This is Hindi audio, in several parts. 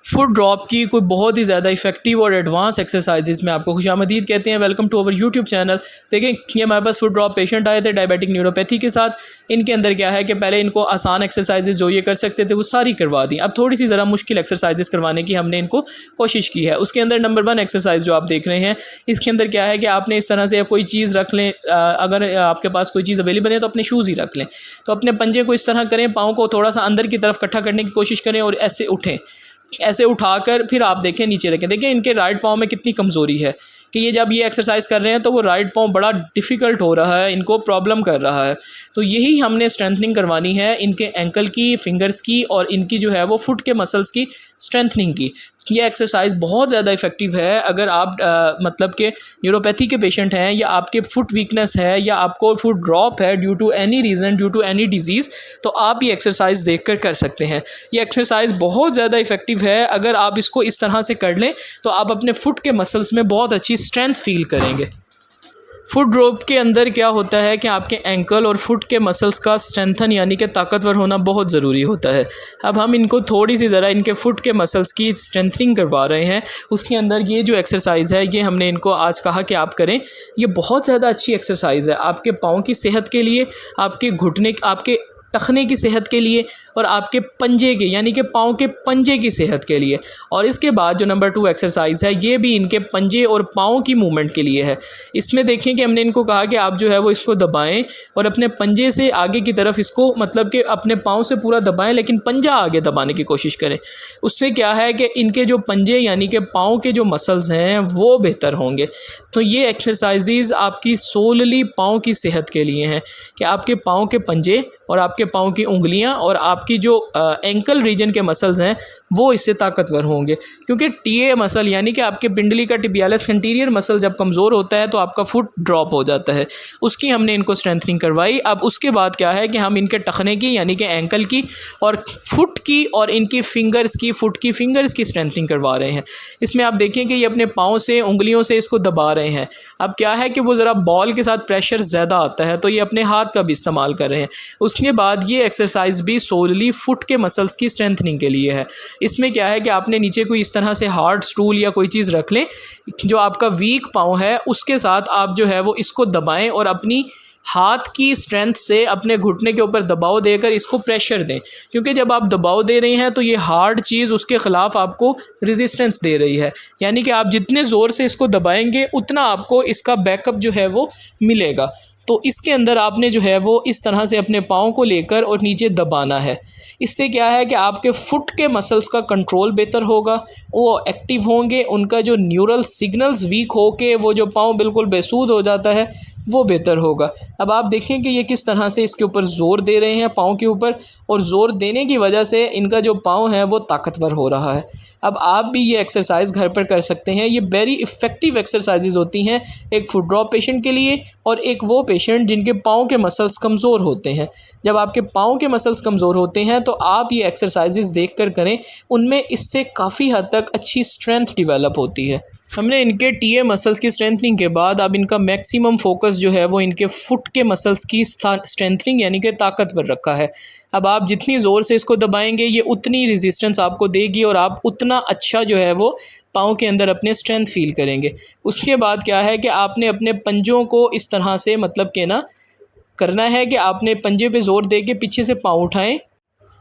फुट ड्रॉप की कोई बहुत ही ज़्यादा इफेक्टिव और एडवांस एक्सरसाइजेज में आपको खुशामदीद कहते हैं। Welcome to our YouTube channel. देखें, ये हमारे पास फुट ड्रॉप पेशेंट आए थे डायबिटिक न्यूरोपैथी के साथ। इनके अंदर क्या है कि पहले इनको आसान एक्सरसाइजेज जो ये कर सकते थे वो सारी करवा दी। अब थोड़ी सी ज़रा मुश्किल एक्सरसाइजेज करवाने की हमने इनको कोशिश की है। उसके अंदर नंबर 1 एक्सरसाइज जो आप देख रहे हैं, इसके अंदर क्या है कि आपने इस तरह से कोई चीज़ रख लें। अगर आपके पास कोई चीज़ अवेलेबल है तो अपने शूज़ ही रख लें। तो अपने पंजे को इस तरह करें, पाँव को थोड़ा सा अंदर की तरफ इकट्ठा करने की कोशिश करें और ऐसे उठें। ऐसे उठाकर फिर आप देखें नीचे रखें। देखें इनके राइट पाँव में कितनी कमज़ोरी है कि ये जब ये एक्सरसाइज कर रहे हैं तो वो राइट पाँव बड़ा डिफ़िकल्ट हो रहा है, इनको प्रॉब्लम कर रहा है। तो यही हमने स्ट्रेंथनिंग करवानी है इनके एंकल की, फिंगर्स की और इनकी जो है वो फुट के मसल्स की स्ट्रेंथनिंग की। ये एक्सरसाइज बहुत ज़्यादा इफ़ेक्टिव है। अगर आप मतलब के न्यूरोपैथी के पेशेंट हैं या आपके फुट वीकनेस है या आपको फुट ड्रॉप है due to any reason, due to any disease, तो आप ये एक्सरसाइज देखकर कर सकते हैं। ये एक्सरसाइज बहुत ज़्यादा इफ़ेक्टिव है। अगर आप इसको इस तरह से कर लें तो आप अपने फुट के मसल्स में बहुत अच्छी स्ट्रेंथ फील करेंगे। फुट ड्रॉप के अंदर क्या होता है कि आपके एंकल और फुट के मसल्स का स्ट्रेंथन यानी कि ताकतवर होना बहुत ज़रूरी होता है। अब हम इनको थोड़ी सी ज़रा इनके फुट के मसल्स की स्ट्रेंथनिंग करवा रहे हैं। उसके अंदर ये जो एक्सरसाइज़ है ये हमने इनको आज कहा कि आप करें। ये बहुत ज़्यादा अच्छी एक्सरसाइज़ है आपके पाँव की सेहत के लिए, आपके घुटने, आपके टखने की सेहत के लिए और आपके पंजे के यानी कि पाँव के पंजे की सेहत के लिए। और इसके बाद जो नंबर 2 एक्सरसाइज है ये भी इनके पंजे और पाँव की मूवमेंट के लिए है। इसमें देखें कि हमने इनको कहा कि आप जो है वो इसको दबाएं और अपने पंजे से आगे की तरफ इसको मतलब कि अपने पाँव से पूरा दबाएं लेकिन पंजा आगे दबाने की कोशिश करें। उससे क्या है कि इनके जो पंजे यानी कि पाँव के जो मसल्स हैं वो बेहतर होंगे। तो ये एक्सरसाइजेज़ आपकी सोलली पाँव की सेहत के लिए हैं कि आपके पाँव के पंजे और आपके पाँव की उंगलियां और आपकी जो एंकल रीजन के मसल्स हैं वो इससे ताकतवर होंगे। क्योंकि टीए मसल यानी कि आपके पिंडली का टिबियालिस एंटीरियर मसल जब कमज़ोर होता है तो आपका फुट ड्रॉप हो जाता है। उसकी हमने इनको स्ट्रेंथनिंग करवाई। अब उसके बाद क्या है कि हम इनके टखने की यानी कि एंकल की और फुट की और इनकी फिंगर्स की, फुट की फिंगर्स की स्ट्रेंथनिंग करवा रहे हैं। इसमें आप देखें कि ये अपने पाँव से, उंगलियों से इसको दबा रहे हैं। अब क्या है कि वो ज़रा बॉल के साथ प्रेशर ज़्यादा आता है तो ये अपने हाथ का भी इस्तेमाल कर रहे हैं। उसके बाद ये एक्सरसाइज भी सोलली फुट के मसल्स की स्ट्रेंथनिंग के लिए है। इसमें क्या है कि आपने नीचे कोई इस तरह से हार्ड स्टूल या कोई चीज़ रख लें, जो आपका वीक पाँव है उसके साथ आप जो है वो इसको दबाएं और अपनी हाथ की स्ट्रेंथ से अपने घुटने के ऊपर दबाव देकर इसको प्रेशर दें। क्योंकि जब आप दबाव दे रहे हैं तो ये हार्ड चीज़ उसके ख़िलाफ़ आपको रेजिस्टेंस दे रही है। यानी कि आप जितने ज़ोर से इसको दबाएंगे उतना आपको इसका बैकअप जो है वो मिलेगा। तो इसके अंदर आपने जो है वो इस तरह से अपने पाँव को लेकर और नीचे दबाना है। इससे क्या है कि आपके फुट के मसल्स का कंट्रोल बेहतर होगा, वो एक्टिव होंगे, उनका जो न्यूरल सिग्नल्स वीक हो के वो जो पाँव बिल्कुल बेसूद हो जाता है वो बेहतर होगा। अब आप देखें कि ये किस तरह से इसके ऊपर ज़ोर दे रहे हैं पाँव के ऊपर, और ज़ोर देने की वजह से इनका जो पाँव है वो ताकतवर हो रहा है। अब आप भी ये एक्सरसाइज घर पर कर सकते हैं। ये वेरी इफ़ेक्टिव एक्सरसाइजेज होती हैं एक फुट ड्रॉप पेशेंट के लिए और एक वो पेशेंट जिनके पाँव के मसल्स कमज़ोर होते हैं। जब आपके पाँव के मसल्स कमज़ोर होते हैं तो आप ये एक्सरसाइजेज देख कर करें, उनमें इससे काफ़ी हद तक अच्छी स्ट्रेंथ डेवलप होती है। हमने इनके टीए मसल्स की स्ट्रेंथनिंग के बाद अब इनका मैक्सिमम फोकस जो है वो इनके फुट के मसल्स की स्ट्रेंथनिंग यानी कि ताकत पर रखा है। अब आप जितनी ज़ोर से इसको दबाएंगे ये उतनी रेजिस्टेंस आपको देगी और आप उतना अच्छा जो है वो पाँव के अंदर अपने स्ट्रेंथ फील करेंगे। उसके बाद क्या है कि आपने अपने पंजों को इस तरह से मतलब कि ना करना है कि आपने पंजे पे ज़ोर दे के पीछे से पाँव उठाएं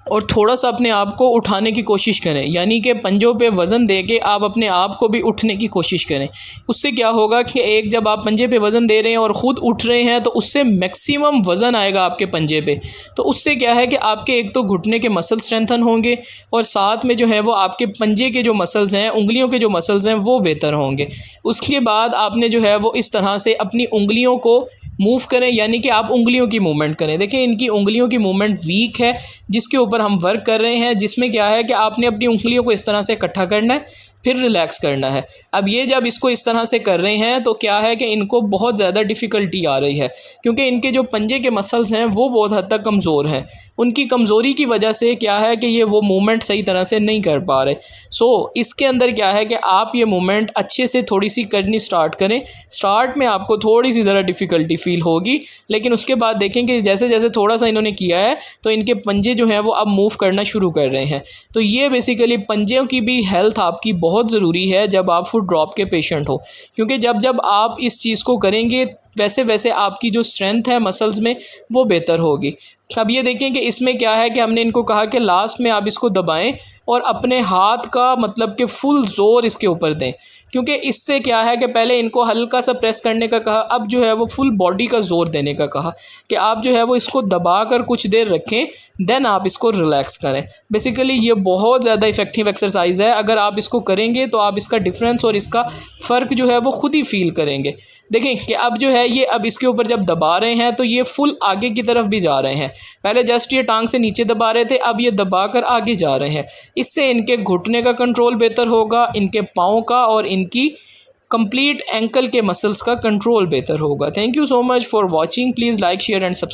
और थोड़ा सा अपने आप को उठाने की कोशिश करें। यानी कि पंजों पे वज़न दे के आप अपने आप को भी उठने की कोशिश करें। उससे क्या होगा कि एक जब आप पंजे पे वज़न दे रहे हैं और ख़ुद उठ रहे हैं तो उससे मैक्सिमम वज़न आएगा आपके पंजे पे। तो उससे क्या है कि आपके एक तो घुटने के मसल स्ट्रेंथन होंगे और साथ में जो है वो आपके पंजे के जो मसल्स हैं, उंगलियों के जो मसल्स हैं वो बेहतर होंगे। उसके बाद आपने जो है वो इस तरह से अपनी उंगलियों को मूव करें, यानी कि आप उंगलियों की मूवमेंट करें। देखें इनकी उंगलियों की मूवमेंट वीक है जिसके ऊपर हम वर्क कर रहे हैं, जिसमें क्या है कि आपने अपनी उंगलियों को इस तरह से इकट्ठा करना है, फिर रिलैक्स करना है। अब ये जब इसको इस तरह से कर रहे हैं तो क्या है कि इनको बहुत ज़्यादा डिफ़िकल्टी आ रही है, क्योंकि इनके जो पंजे के मसल्स हैं वो बहुत हद तक कमज़ोर हैं। उनकी कमज़ोरी की वजह से क्या है कि ये वो मूवमेंट सही तरह से नहीं कर पा रहे। इसके अंदर क्या है कि आप ये मूवमेंट अच्छे से थोड़ी सी करनी स्टार्ट करें। स्टार्ट में आपको थोड़ी सी ज़रा डिफ़िकल्टी फ़ील होगी, लेकिन उसके बाद देखें कि जैसे जैसे थोड़ा सा इन्होंने किया है तो इनके पंजे जो हैं वो अब मूव करना शुरू कर रहे हैं। तो ये बेसिकली पंजों की भी हेल्थ आपकी बहुत ज़रूरी है जब आप फुट ड्रॉप के पेशेंट हो, क्योंकि जब जब आप इस चीज़ को करेंगे वैसे वैसे आपकी जो स्ट्रेंथ है मसल्स में वो बेहतर होगी। अब ये देखें कि इसमें क्या है कि हमने इनको कहा कि लास्ट में आप इसको दबाएं और अपने हाथ का मतलब कि फुल ज़ोर इसके ऊपर दें, क्योंकि इससे क्या है कि पहले इनको हल्का सा प्रेस करने का कहा, अब जो है वो फुल बॉडी का ज़ोर देने का कहा कि आप जो है वो इसको दबा कर कुछ देर रखें, देन आप इसको रिलैक्स करें। बेसिकली ये बहुत ज़्यादा इफ़ेक्टिव एक्सरसाइज है। अगर आप इसको करेंगे तो आप इसका डिफरेंस और इसका फ़र्क जो है वो ख़ुद ही फील करेंगे। देखें कि अब जो है ये अब इसके ऊपर जब दबा रहे हैं तो ये फुल आगे की तरफ भी जा रहे हैं। पहले जस्ट ये टांग से नीचे दबा रहे थे, अब ये दबा कर आगे जा रहे हैं। इससे इनके घुटने का कंट्रोल बेहतर होगा, इनके पाँव का और इनकी कंप्लीट एंकल के मसल्स का कंट्रोल बेहतर होगा। Thank you so much for watching. Please like share and subscribe.